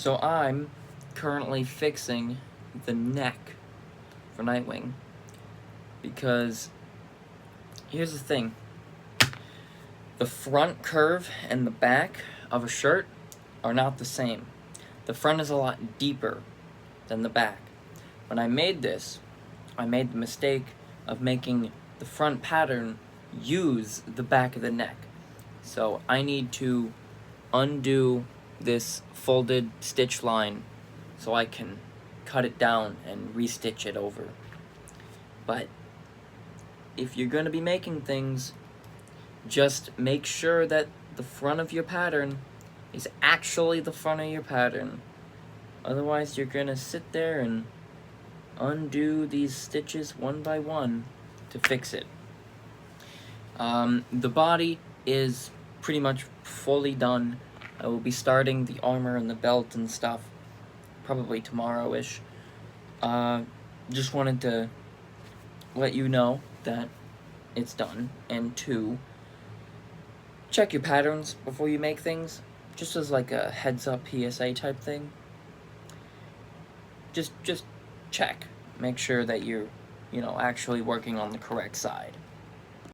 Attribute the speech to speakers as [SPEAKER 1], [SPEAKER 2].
[SPEAKER 1] So I'm currently fixing the neck for Nightwing, because here's the thing. The front curve and the back of a shirt are not the same. The front is a lot deeper than the back. When I made this, I made the mistake of making the front pattern use the back of the neck. So I need to undo this folded stitch line so I can cut it down and restitch it over. But if you're going to be making things, just make sure that the front of your pattern is actually the front of your pattern. Otherwise, you're going to sit there and undo these stitches one by one to fix it. The body is pretty much fully done. I will be starting the armor and the belt and stuff probably tomorrow-ish. Just wanted to let you know that it's done. And 2, check your patterns before you make things, just as like a heads-up PSA type thing. Just check. Make sure that you're, actually working on the correct side.